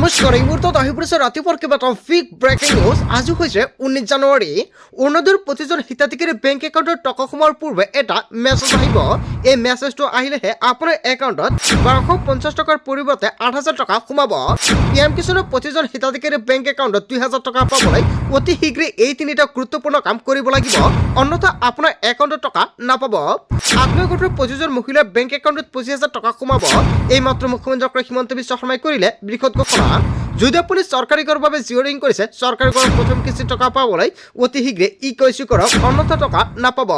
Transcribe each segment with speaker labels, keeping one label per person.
Speaker 1: নমস্কাৰ এই মুহূৰ্তত আহি পৰিছে ৰাতিপুৱাৰ কেইবাটাও বিগ ব্ৰেকিং নিউজ। আজি হৈছে 19 জানুৱাৰী। অৰুণোদয়ৰ প্ৰতিজন হিতাধিকাৰী বেংক একাউণ্টত টকা সোমোৱাৰ পূৰ্বে এটা মেছেজ আহিব। এই মেছেজটো আহিলেহে আপোনাৰ একাউণ্টত 1250 টকাৰ পৰিৱৰ্তে 8000 টকা সোমাব। পিএম কিষাণৰ প্ৰতিজন হিতাধিকাৰী বেংক একাউণ্টত 2000 টকা পাবলৈ অতি শীঘ্ৰে এই তিনিটা গুৰুত্বপূৰ্ণ কাম কৰিব লাগিব, অন্যথা আপোনাৰ একাউণ্টত টকা নাপাব। আত্মীয় গোটৰ প্ৰতিজন মহিলাৰ বেংক একাউণ্টত 25000 টকা সোমাব। এইমাত্ৰ মুখ্যমন্ত্ৰী ডক্টৰ হিমন্ত বিশ্ব শৰ্মাই কৰিলে বৃহৎ ঘোষণা। যদি আপুনি চৰকাৰী কৰৰ বাবে জিঅ'ৰিং কৰিছে, চৰকাৰী কৰৰ প্ৰথম কিস্তিৰ টকা পাবলৈ অতি শীঘ্ৰে KYC কৰক, অন্যথা টকা নাপাব।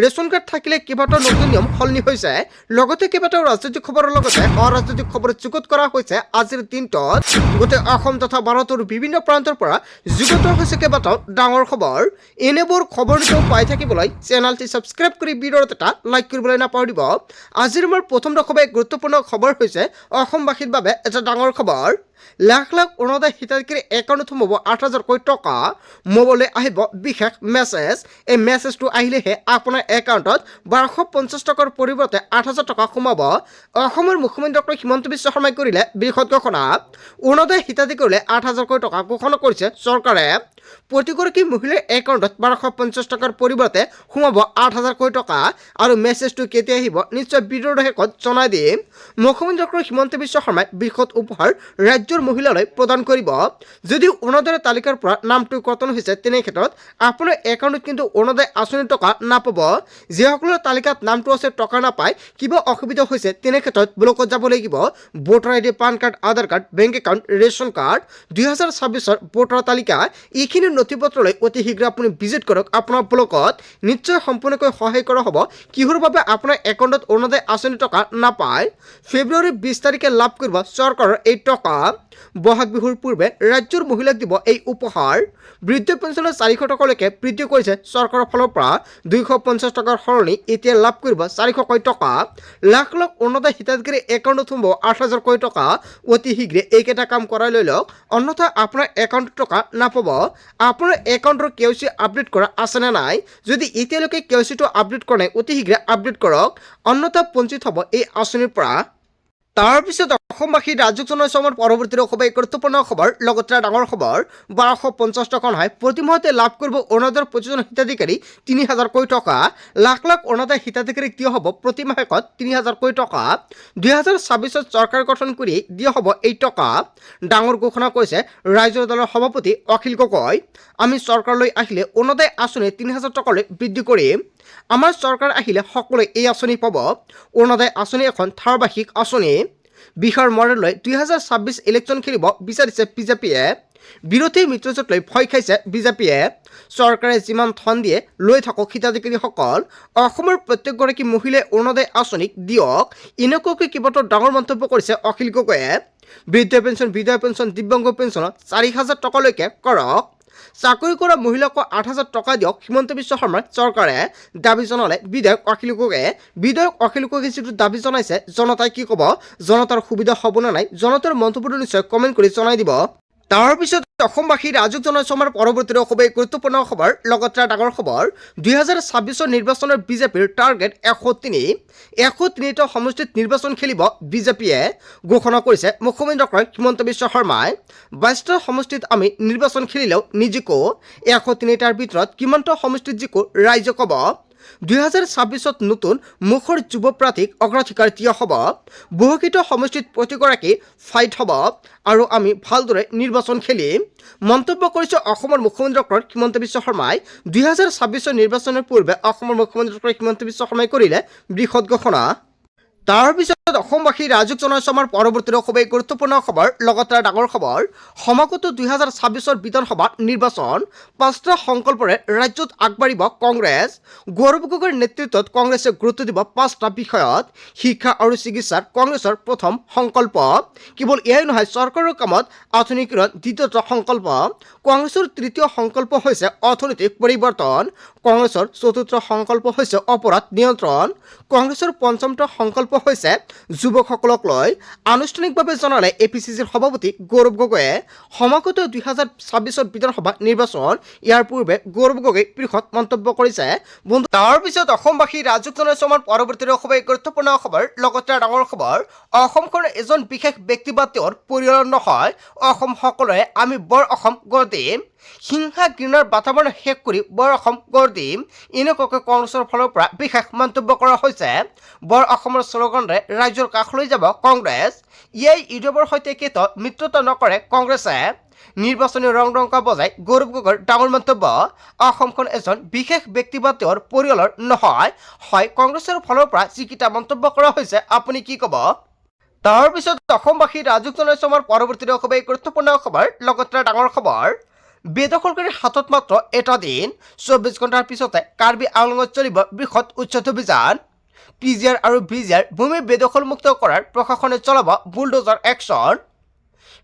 Speaker 1: ৰেচন কাৰ্ড থাকিলে কেইবাটাও নতুন নিয়ম সলনি হৈছে। লগতে কেইবাটাও ৰাজনৈতিক খবৰৰ লগতে অৰাজনৈতিক খবৰ যুগুত কৰা হৈছে। আজিৰ দিনটোত গোটেই অসম তথা ভাৰতৰ বিভিন্ন প্ৰান্তৰ পৰা যুগুত হৈছে কেইবাটাও ডাঙৰ খবৰ। এনেবোৰ খবৰ পাই থাকিবলৈ চেনেলটি ছাবস্ক্ৰাইব কৰি ভিডিঅ'ত এটা লাইক কৰিবলৈ নাপাহৰিব। আজিৰ আমাৰ প্ৰথম দশমে গুৰুত্বপূৰ্ণ খবৰ হৈছে অসমবাসীৰ বাবে এটা ডাঙৰ খবৰ। লাখ লাখ অৰুণোদয় হিতাধিকাৰী একাউণ্টত সোমাব 8000 টকা। মোবাইললৈ আহিব বিশেষ মেছেজ। এই মেছেজটো আহিলেহে আপোনাৰ একাউণ্টত 1250 টকাৰ পৰিৱৰ্তে 8000 টকা সোমাব। অসমৰ মুখ্যমন্ত্ৰী ডক্টৰ হিমন্ত বিশ্ব শৰ্মাই কৰিলে বৃহৎ ঘোষণা। অৰুণোদয় হিতাধিকাৰীলৈ 8000 টকা ঘোষণা কৰিছে চৰকাৰে। প্ৰতিগৰাকী মহিলাৰ একাউণ্টত 1250 টকাৰ পৰিৱৰ্তে সোমাব 8000 টকা। আৰু মেছেজটো কেতিয়া আহিব নিশ্চয় ভিডিঅ'ৰ শেষত জনাই দিম। মুখ্যমন্ত্ৰী ডক্টৰ হিমন্ত বিশ্ব শৰ্মাই বৃহৎ উপহাৰ ৰাজ্যৰ মহিলালৈ প্ৰদান কৰিব। যদি অৰুণোদয়ৰ তালিকাৰ পৰা নামটো কৰ্তন হৈছে, তেনে ক্ষেত্ৰত আপোনাৰ একাউণ্টত কিন্তু অৰুণোদয় আঁচনিৰ টকা নাপাব। যিসকলৰ তালিকাত নামটো আছে টকা নাপায়, কিবা অসুবিধা হৈছে, তেনে ক্ষেত্ৰত ব্লকত যাব লাগিব। Voter ID, PAN card, Aadhaar card, bank account, ration card, 2026 voter তালিকা, এইখিনি নথিপত্ৰলৈ অতি শীঘ্ৰে আপুনি ভিজিট কৰক আপোনাৰ ব্লকত। নিশ্চয় সম্পূৰ্ণকৈ সহায় কৰা হ'ব। কিহৰ বাবে আপোনাৰ একাউণ্টত অৰুণোদয় আঁচনিৰ টকা নাপায়। ফেব্ৰুৱাৰী 20 তাৰিখে লাভ কৰিব চৰকাৰৰ এই টকা। বহাগ বিহুৰ পূৰ্বে ৰাজ্যৰ মহিলাক দিব এই উপহাৰ। বৃদ্ধ পেঞ্চনৰ 400 টকালৈকে বৃদ্ধি কৰিছে চৰকাৰৰ ফালৰ পৰা। 250 টকাৰ সলনি এতিয়া লাভ কৰিব 400 টকা। লাখ লাখ অৰুণোদয় হিতাধিকাৰী একাউণ্টত সোমাব 8000 টকা। অতি শীঘ্ৰে এইকেইটা কাম কৰাই লৈ লওক, অন্যথা আপোনাৰ একাউণ্টত টকা নাপাব। আপোনাৰ একাউণ্টৰ KYC আপডেট কৰা আছেনে নাই? যদি এতিয়ালৈকে KYCটো আপডেট কৰা নাই, অতি শীঘ্ৰে আপডেট কৰক, অন্যথা বঞ্চিত হ'ব এই আঁচনিৰ পৰা। তাৰপিছত অসমবাসী ৰাজ্যক জনাইছোঁ আমাৰ পৰৱৰ্তী খুবেই গুৰুত্বপূৰ্ণ খবৰ। লগতে ডাঙৰ খবৰ, 1250 টকা নহয়, প্ৰতি মাহতে লাভ কৰিব অৰুণোদয়ৰ প্ৰতিজন হিতাধিকাৰী 3000 টকা। লাখ লাখ অৰুণোদয় হিতাধিকাৰীক দিয়া হ'ব প্ৰতি মাহেকত 3000 টকা। 2026 চৰকাৰ গঠন কৰি দিয়া হ'ব এই টকা। ডাঙৰ ঘোষণা কৰিছে ৰাইজৰ দলৰ সভাপতি অখিল গগৈ। আমি চৰকাৰলৈ আহিলে অৰুণোদয় আঁচনি 3000 টকালৈ বৃদ্ধি কৰিম। আমাৰ চৰকাৰ আহিলে সকলোৱে এই আঁচনি পাব। অৰুণোদয় আঁচনি এখন ধাৰাবাহিক আঁচনি। বিহাৰ মডেললৈ 2026 ইলেকশ্যন খেলিব বিচাৰিছে বিজেপিয়ে। বিৰোধী মিত্ৰজোঁট লৈ ভয় খাইছে বিজেপিয়ে। চৰকাৰে যিমান ধন দিয়ে লৈ থাকক হিতাধিকাৰীসকল। অসমৰ প্ৰত্যেকগৰাকী মহিলাই অৰুণোদয় আঁচনিক দিয়ক, এনেকুৱাকৈ কেইবাটাও ডাঙৰ মন্তব্য কৰিছে অখিল গগৈয়ে। বৃদ্ধ পেঞ্চন, বিধৱা পেঞ্চন, দিব্যাংগ পেঞ্চনত 4000 টকালৈকে কৰক। চাকৰি কৰা মহিলাকো 8000 টকা দিয়ক হিমন্ত বিশ্ব শৰ্মাৰ চৰকাৰে, দাবী জনালে বিধায়ক অখিল গগৈয়ে। বিধায়ক অখিল গগৈয়ে যিটো দাবী জনাইছে, জনতাই কি ক'ব, জনতাৰ সুবিধা হ'ব নে নাই, জনতাৰ মন্তব্যটো নিশ্চয় কমেণ্ট কৰি জনাই দিব। তাৰপিছত অসমবাসী ৰাজ্যক জনাইছোঁ আমাৰ পৰৱৰ্তী খুবেই গুৰুত্বপূৰ্ণ খবৰ। লগতে ডাঙৰ খবৰ, 2026 নিৰ্বাচনৰ বিজেপিৰ টাৰ্গেট 103টা সমষ্টিত নিৰ্বাচন খেলিব বিজেপিয়ে। ঘোষণা কৰিছে মুখ্যমন্ত্ৰী ডক্টৰ হিমন্ত বিশ্ব শৰ্মাই। 22টা সমষ্টিত আমি নিৰ্বাচন খেলিলেও নিজিকো। 103টাৰ ভিতৰত কিমানটা সমষ্টিত জিকো ৰাইজে ক'ব। 2026 নতুন মুখৰ যুৱ প্ৰাৰ্থীক অগ্ৰাধিকাৰ দিয়া হ'ব। বহুকেইটা সমষ্টিত প্ৰতিগৰাকী ফাইট হ'ব আৰু আমি ভালদৰে নিৰ্বাচন খেলিম, মন্তব্য কৰিছে অসমৰ মুখ্যমন্ত্ৰী ডক্টৰ হিমন্ত বিশ্ব শৰ্মাই। 2026 নিৰ্বাচনৰ পূৰ্বে অসমৰ মুখ্যমন্ত্ৰী ডক্টৰ হিমন্ত বিশ্ব শৰ্মাই কৰিলে বৃহৎ ঘোষণা। তাৰপিছত অসমবাসী ৰাজ্যক জনাইছোঁ আমাৰ পৰৱৰ্তী খুবেই গুৰুত্বপূৰ্ণ খবৰ। লগতে ডাঙৰ খবৰ, সমাগত 2026 বিধানসভা নিৰ্বাচন। 5টা সংকল্পৰে ৰাজ্যত আগবাঢ়িব কংগ্ৰেছ। গৌৰৱ গগৈৰ নেতৃত্বত কংগ্ৰেছে গুৰুত্ব দিব 5টা বিষয়ত। শিক্ষা আৰু চিকিৎসাত কংগ্ৰেছৰ প্ৰথম সংকল্প। কেৱল এয়াই নহয়, চৰকাৰৰ কামত আধুনিকীকৰণ দ্বিতীয়টো সংকল্প। কংগ্ৰেছৰ তৃতীয় সংকল্প হৈছে অৰ্থনৈতিক পৰিৱৰ্তন। কংগ্ৰেছৰ চতুৰ্থ সংকল্প হৈছে অপৰাধ নিয়ন্ত্ৰণ। কংগ্ৰেছৰ পঞ্চমটো সংকল্প হৈছে যুৱকসকলক লৈ আনুষ্ঠানিকভাৱে জনালে APCCৰ সভাপতি গৌৰৱ গগৈয়ে। সমাগত 2026 বিধানসভা নিৰ্বাচন ইয়াৰ পূৰ্বে গৌৰৱ গগৈ বৃহৎ মন্তব্য কৰিছে। বন্ধু, তাৰ পিছত অসমবাসী ৰাজুক জনাইছে আমাৰ পৰৱৰ্তী খুবেই গুৰুত্বপূৰ্ণ খবৰ। লগতে ডাঙৰ খবৰ, অসমখনৰ এজন বিশেষ ব্যক্তি বা তেওঁৰ পৰিয়ালৰ নহয়, অসম সকলোৱে আমি বৰ অসম গঢ় দিম। হিংসা ঘৃণাৰ বাতাবৰণ শেষ কৰি বৰ অসম গঢ় দিম, এনেকুৱাকৈ কংগ্ৰেছৰ ফালৰ পৰা বিশেষ মন্তব্য কৰা হৈছে। বৰ অসমৰ শ্লোগানেৰে ৰাজ্যৰ কাষলৈ যাব কংগ্ৰেছ। ইয়াই ইউটিউবৰ সৈতে কেত মিত্ৰতা নকৰে কংগ্ৰেছে। নিৰ্বাচনী ৰং ৰংকা বজাই গৌৰৱ গগৈৰ ডাঙৰ মন্তব্য। অসমখন এজন বিশেষ ব্যক্তি বা তেওঁৰ পৰিয়ালৰ নহয়, হয় কংগ্ৰেছৰ ফালৰ পৰা যিকেইটা মন্তব্য কৰা হৈছে আপুনি কি ক'ব? তাৰ পিছত অসমবাসী ৰাজুক জনাইছে আমাৰ পৰৱৰ্তী খুবেই গুৰুত্বপূৰ্ণ খবৰ। লগতে ডাঙৰ খবৰ, বেদখলকাৰীৰ হাতত মাত্ৰ এটা দিন, 24 ঘণ্টাৰ পিছতে কাৰ্বি আংলঙত চলিব বৃহৎ উচ্ছেদ অভিযান। PGR আৰু BGR ভূমি বেদখলমুক্ত কৰাৰ প্ৰশাসনে চলাব বুলডোজাৰ একশ্যন।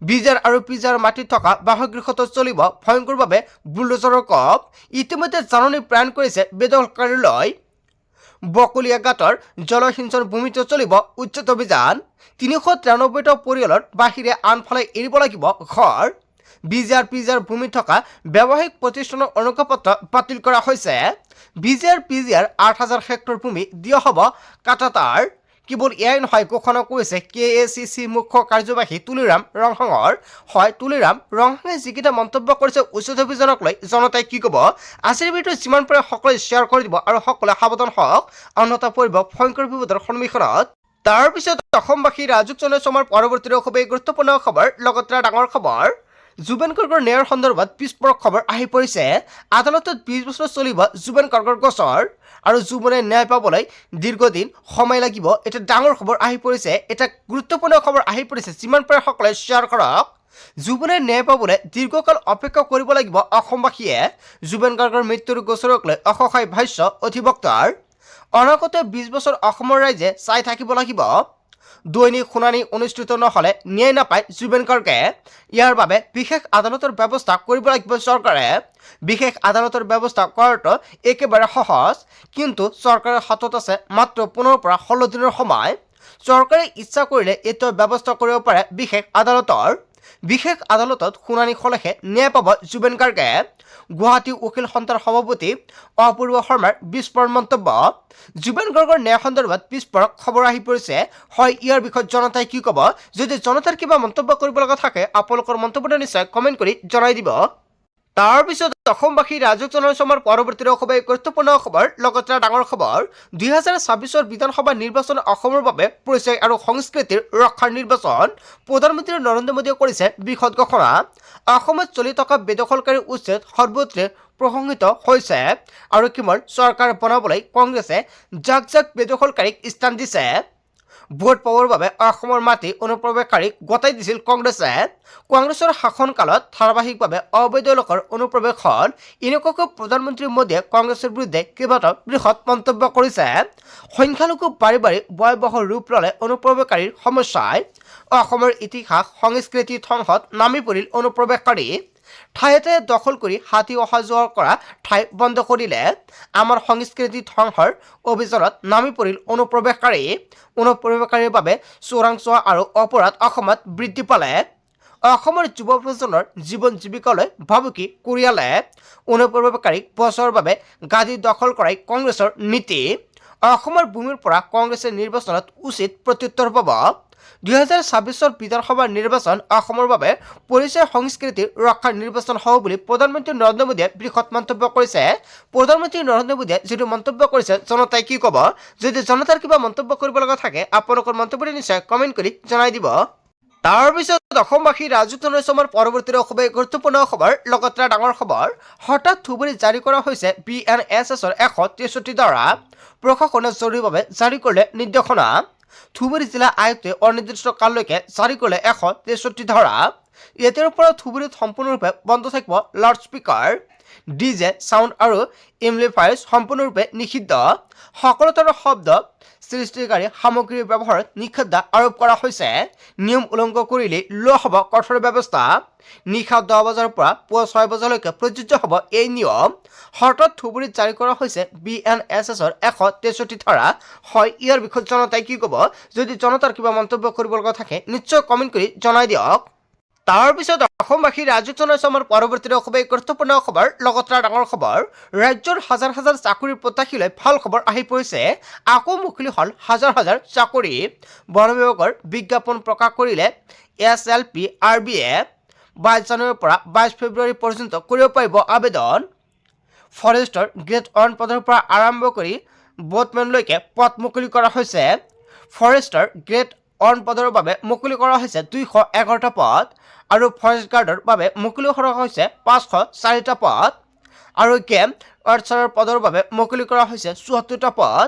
Speaker 1: BGR আৰু PGR মাটিত থকা বাসগৃহত চলিব ভয়ংকৰভাৱে বুলডোজাৰৰ কপ। ইতিমধ্যে জাননী প্ৰেৰণ কৰিছে বেদখলকাৰীলৈ। বকলীয়া গাঁতৰ জলসিঞ্চন ভূমিতো চলিব উচ্ছেদ অভিযান। 393টা পৰিয়ালৰ বাহিৰে আনফালে এৰিব লাগিব ঘৰ। BGR PGR ভূমিত থকা ব্যৱসায়িক প্ৰতিষ্ঠানৰ অনুজ্ঞাপত্ৰ বাতিল কৰা হৈছে। BGR PGR 8,000 হেক্টৰ ভূমি দিয়া হ'ব কাটাতাৰ। কেৱল এয়াই নহয়, ঘোষণা কৰিছে KACC মুখ্য কাৰ্যবাহী তুলিৰাম ৰংহাঙৰ। হয়, তুলিৰাম ৰংহাঙে যিকেইটা মন্তব্য কৰিছে উচ্ছেদ অভিযানক লৈ জনতাই কি ক'ব? আজিৰ ভিডিঅ' যিমান পাৰে সকলোৱে শ্বেয়াৰ কৰি দিব আৰু সকলোৱে সাৱধান হওক, অন্যথা পৰিব ভয়ংকৰ বিপদৰ সন্মুখীনত। তাৰ পিছত অসমবাসী ৰাজুক জনাইছে আমাৰ পৰৱৰ্তী খুবেই গুৰুত্বপূৰ্ণ খবৰ। লগতে ডাঙৰ খবৰ, জুবেন গাৰ্গৰ ন্যায়ৰ সন্দৰ্ভত বিস্ফোৰক খবৰ আহি পৰিছে। আদালতত 20 বছৰ চলিব জুবেন গাৰ্গৰ গোচৰ আৰু জুবনে ন্যায় পাবলৈ দীৰ্ঘদিন সময় লাগিব। এটা ডাঙৰ খবৰ আহি পৰিছে, এটা গুৰুত্বপূৰ্ণ খবৰ আহি পৰিছে, যিমান পাৰে সকলোৱে শ্বেয়াৰ কৰক। জুবনে ন্যায় পাবলৈ দীৰ্ঘকাল অপেক্ষা কৰিব লাগিব অসমবাসীয়ে। জুবেন গাৰ্গৰ মৃত্যুৰ গোচৰক লৈ অসহায় ভাষ্য অধিবক্তাৰ। অনাগত 20 বছৰ অসমৰ ৰাইজে চাই থাকিব লাগিব। দৈনিক শুনানি অনুষ্ঠিত নহ'লে ন্যায় নাপায় জুবেন গাৰ্গে। ইয়াৰ বাবে বিশেষ আদালতৰ ব্যৱস্থা কৰিব লাগিব চৰকাৰে। বিশেষ আদালতৰ ব্যৱস্থা কৰাটো একেবাৰে সহজ, কিন্তু চৰকাৰৰ হাতত আছে মাত্ৰ 15 পৰা 16 দিনৰ সময়। চৰকাৰে ইচ্ছা কৰিলে এইটো ব্যৱস্থা কৰিব পাৰে বিশেষ আদালতৰ। বিশেষ আদালতত শুনানি হ'লেহে ন্যায় পাব জুবেন গাৰ্গে। গুৱাহাটী উকিল সন্থাৰ সভাপতি অপূৰ্ব শৰ্মাৰ বিস্ফোৰণ মন্তব্য। জুবেন গাৰ্গৰ ন্যায় সন্দৰ্ভত বিস্ফোৰক খবৰ আহি পৰিছে। হয়, ইয়াৰ বিষয়ত জনতাই কি ক'ব? যদি জনতাৰ কিবা মন্তব্য কৰিব লগা থাকে আপোনালোকৰ মন্তব্যটো নিশ্চয় কমেণ্ট কৰি জনাই দিব। তাৰ পিছত অসমবাসী ৰাজুক জনাইছে আমাৰ পৰৱৰ্তী খুবেই গুৰুত্বপূৰ্ণ খবৰ। লগতে ডাঙৰ খবৰ, 2026 বিধানসভা নিৰ্বাচন অসমৰ বাবে পৰিচয় আৰু সংস্কৃতিৰ ৰক্ষাৰ নিৰ্বাচন। প্ৰধানমন্ত্ৰী নৰেন্দ্ৰ মোদীয়ে কৰিছে বৃহৎ ঘোষণা। অসমত চলি থকা বেদখলকাৰী উচ্ছেদ সৰ্বত্ৰে প্ৰশংসিত হৈছে আৰু কেৱল চৰকাৰ বনাবলৈ কংগ্ৰেছে জাক জাক বেদখলকাৰীক স্থান দিছে। ভোট পাবৰ বাবে অসমৰ মাটি অনুপ্ৰৱেশকাৰীক গতাই দিছিল কংগ্ৰেছে। কংগ্ৰেছৰ শাসনকালত ধাৰাবাহিকভাৱে অবৈধ লোকৰ অনুপ্ৰৱেশ হ'ল। এনেকুৱাকৈ প্ৰধানমন্ত্ৰী মোদীয়ে কংগ্ৰেছৰ বিৰুদ্ধে কেইবাটাও বৃহৎ মন্তব্য কৰিছে। সংখ্যালঘু বাঢ়ি বাঢ়ি ভয়াৱহ ৰূপ ল'লে অনুপ্ৰৱেশকাৰীৰ সমস্যাই। অসমৰ ইতিহাস সংস্কৃতি ধ্বংসত নামি পৰিল অনুপ্ৰৱেশকাৰী। ঠায়ে ঠায়ে দখল কৰি হাতী অহা যোৱা কৰা ঠাই বন্ধ কৰিলে। আমাৰ সংস্কৃতি ধ্বংসৰ অভিযানত নামি পৰিল অনুপ্ৰৱেশকাৰী। অনুপ্ৰৱেশকাৰীৰ বাবে চোৰাংচোৱা আৰু অপৰাধ অসমত বৃদ্ধি পালে। অসমৰ যুৱ প্ৰজন্মৰ জীৱন জীৱিকালৈ ভাবুকি কঢ়িয়ালে। অনুপ্ৰৱেশকাৰীক বছৰৰ বাবে গাদী দখল কৰাই কংগ্ৰেছৰ নীতি। অসমৰ ভূমিৰ পৰা কংগ্ৰেছে নিৰ্বাচনত উচিত প্ৰত্যুত্তৰ পাব। 2026 বিধানসভা নিৰ্বাচন অসমৰ বাবে পৰিচয় সংস্কৃতিৰ ৰক্ষাৰ নিৰ্বাচন হ'ব বুলি প্ৰধানমন্ত্ৰী নৰেন্দ্ৰ মোদীয়ে বৃহৎ মন্তব্য কৰিছে। প্ৰধানমন্ত্ৰী নৰেন্দ্ৰ মোদীয়ে যিটো মন্তব্য কৰিছে জনতাই কি ক'ব? যদি জনতাৰ কিবা মন্তব্য কৰিব লগা থাকে আপোনালোকৰ মন্তব্যটো নিশ্চয় কমেণ্ট কৰি জনাই দিব। তাৰ পিছত অসমবাসী ৰাজুক জনাইছে আমাৰ পৰৱৰ্তী খুবেই গুৰুত্বপূৰ্ণ খবৰ। লগতে ডাঙৰ খবৰ, হঠাৎ থুবুৰীত জাৰি কৰা হৈছে BNSSৰ 163 ধাৰা। প্ৰশাসনে জৰুৰীভাৱে জাৰি কৰিলে নিৰ্দেশনা। ধুবুৰী জিলা আয়ুক্তে অনিৰ্দিষ্ট কাললৈকে জাৰি কৰিলে 163 ধাৰা। এতিয়াৰ পৰা ধুবুৰীত সম্পূৰ্ণৰূপে বন্ধ থাকিব লাউড স্পীকাৰ, ডিজে সাউণ্ড আৰু এম্প্লিফায়াৰ্ছ সম্পূৰ্ণৰূপে নিষিদ্ধ। সকলো ধৰণৰ শব্দ সৃষ্টিকাৰী সামগ্ৰীৰ ব্যৱহাৰত নিষেধাজ্ঞা আৰোপ কৰা হৈছে। নিয়ম উলংঘন কৰিলে লোৱা হ'ব কঠোৰ ব্যৱস্থা। নিশা 10 বজাৰ পৰা পুৱা 6 বজালৈকে প্ৰযোজ্য হ'ব এই নিয়ম। হঠাৎ ধুবুৰীত জাৰি কৰা হৈছে BNSSৰ 163 ধাৰা। হয়, ইয়াৰ বিষয়ে জনতাই কি ক'ব? যদি জনতাৰ কিবা মন্তব্য কৰিব লগা থাকে নিশ্চয় কমেণ্ট কৰি জনাই দিয়ক। তাৰ পিছত অসমবাসী ৰাজ্যক জনাইছো আমাৰ পৰৱৰ্তী খুবেই গুৰুত্বপূৰ্ণ খবৰ, লগতে ডাঙৰ খবৰ। ৰাজ্যৰ হাজাৰ হাজাৰ চাকৰিৰ প্ৰত্যাশী লৈ ভাল খবৰ আহি পৰিছে। আকৌ মুকলি হ'ল হাজাৰ হাজাৰ চাকৰি। বন বিভাগৰ বিজ্ঞাপন প্ৰকাশ কৰিলে SLPRBয়ে 22 জানুৱাৰীৰ পৰা 22 ফেব্ৰুৱাৰী পৰ্যন্ত কৰিব পাৰিব আবেদন। ফৰেষ্টৰ গ্ৰেড 1 পদৰ পৰা আৰম্ভ কৰি বোটমেনলৈকে পদ মুকলি কৰা হৈছে। ফৰেষ্টৰ গ্ৰেড 1 পদৰ বাবে মুকলি কৰা হৈছে 211টা পদ আৰু ফৰেষ্ট গাৰ্ডৰ বাবে মুকলি কৰা হৈছে 504টা পদ আৰু গেম ৱাৰ্ডছাৰৰ পদৰ বাবে মুকলি কৰা হৈছে 74টা পদ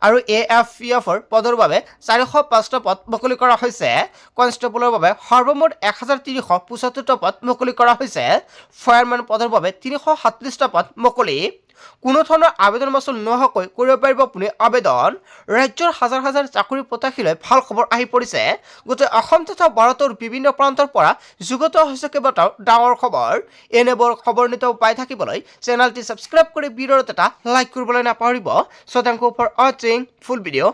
Speaker 1: আৰু AFPFৰ পদৰ বাবে 405টা পদ মুকলি কৰা হৈছে। কনষ্টেবলৰ বাবে সৰ্বমুঠ 1375টা পদ মুকলি কৰা হৈছে। ফায়াৰমেন পদৰ বাবে 337টা পদ মুকলি। কোনো ধৰণৰ আবেদন মাচুল নোহোৱাকৈ কৰিব পাৰিব আপুনি আবেদন। ৰাজ্যৰ হাজাৰ হাজাৰ চাকৰি প্ৰত্যাশী লৈ ভাল খবৰ আহি পৰিছে। গোটেই অসম তথা ভাৰতৰ বিভিন্ন প্ৰান্তৰ পৰা যুগত হৈছে কেইবাটাও ডাঙৰ খবৰ। এনেবোৰ খবৰ নিতৌ পাই থাকিবলৈ চেনেলটি ছাবস্ক্ৰাইব কৰি ভিডিঅ'ত এটা লাইক কৰিবলৈ নাপাহৰিব। So thank you for watching full video.